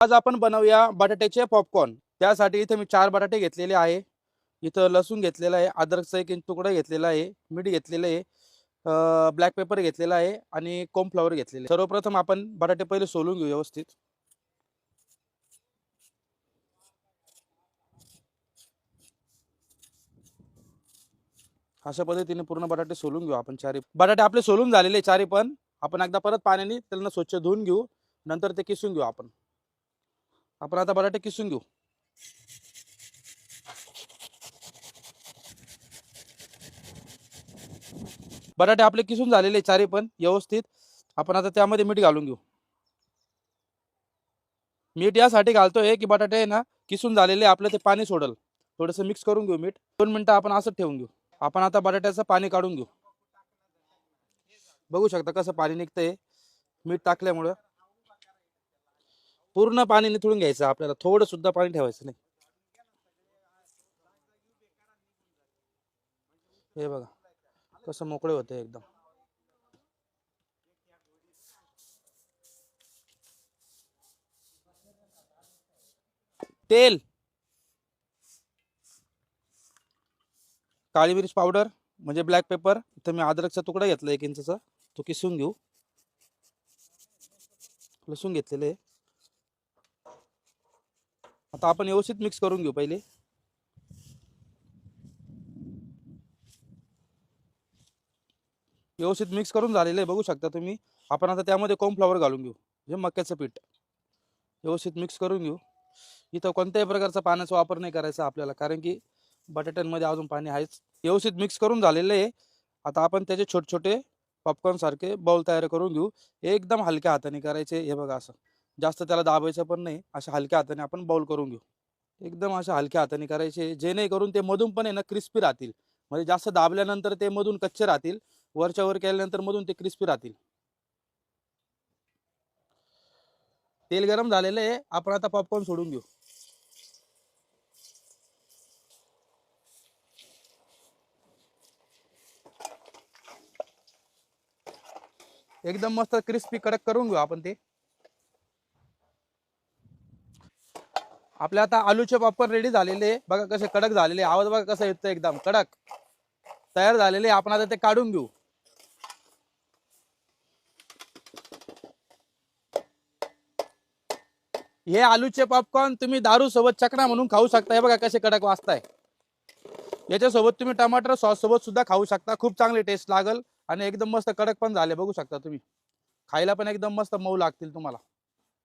आज आपण बनवूया बटाट्याचे पॉपकॉर्न। त्यासाठी इथे मी 4 बटाटे घेतलेले आहे। इथं लसूण घेतलेला आहे, अद्रकचा एक इंच तुकडा घेतलेला आहे, मीठ घेतलेलं आहे, ब्लॅक पेपर घेतलेला आहे आणि कॉर्नफ्लॉवर घेतलेले आहे। सर्वप्रथम आपण बटाटे पहिले सोलून घेऊ व्यवस्थित। अशा पद्धतीने पूर्ण बटाटे सोलून घेऊ आपण चारी। बटाटे आपले सोलून झालेले चारी पण आपण एकदा परत पाण्याने त्यांना स्वच्छ धुवून घेऊ, नंतर ते किसून घेऊ आपण। आपण आता बटाटे किसून घेऊ। बटाटे आपले किसून झालेले चारी पण व्यवस्थित। आपण आता त्यामध्ये मीठ घालून घेऊ। मीठ यासाठी घालतोय की बटाटे आहे ना किसून झालेले आपलं ते पाणी सोडल। थोडंसं मिक्स करून घेऊ मीठ। 2 मिनिटं आपण असं ठेवून घेऊ। आपण आता बटाट्याचं पाणी काढून घेऊ। बघू शकता कसं पाणी निघतंय मीठ टाकल्यामुळे। पूर्ण पाणी निथळून घ्यायचं आपल्याला, थोडं सुद्धा पाणी ठेवायचं नाही। हे बघा कसं मोकळे होते एकदम। तेल, काळी मिर्च पावडर म्हणजे ब्लॅक पेपर, इथं मी अद्रकचा तुकडा घेतला 1 इंचचा, तो किसून घेऊ। लसूण घेतलेले। आता आपण व्यवस्थित मिक्स करून घेऊ पहिले। व्यवस्थित मिक्स करून झालेले बघू शकता तुम्ही। आपण आता त्यामध्ये कॉर्नफ्लॉवर घालून घेऊ, हे मक्याचं पीठ। व्यवस्थित मिक्स करून घेऊ। इथं कोणत्याही प्रकारचा पाण्याचा वापर नाही करायचा आपल्याला, कारण की बटाट्यांमध्ये अजून पाणी आहेच। व्यवस्थित मिक्स करून झालेले आहे। आता आपण त्याचे छोटे छोटे पॉपकॉर्न सारखे बाउल तयार करून घेऊ। एकदम हलक्या हाताने करायचे, हे बघा असं जास्त त्याला दाबायचं पण नाही, अशा हलक्या हाताने आपण बाउल करून घेऊ। एकदम अशा हलक्या हाताने करायचे, जेणेकरून ते मधून पण आहे ना क्रिस्पी राहतील। म्हणजे जास्त दाबल्यानंतर ते मधून कच्चे राहतील, वरच्या वर केल्यानंतर मधून ते क्रिस्पी राहतील। तेल गरम झालेलं आहे, आपण आता पॉपकॉर्न सोडून घेऊ। एकदम मस्त क्रिस्पी कडक करून घेऊ आपण ते। आपले आता आलूचे पॉपकॉर्न रेडी झालेले, बघा कसे कडक झालेले, आवाज बघा कसा येतो एकदम कडक तयार झालेले। आपण आता ते काढून घेऊ। हे आलूचे पॉपकॉर्न तुम्ही दारू सोबत चकना म्हणून खाऊ शकता। हे बघा कसे कडक वाजताय। याच्यासोबत तुम्ही टमाटर सॉस सोबत सुद्धा खाऊ शकता, खूप चांगली टेस्ट लागल आणि एकदम मस्त कडक पण झाले बघू शकता तुम्ही। खायला पण एकदम मस्त मऊ लागतील तुम्हाला।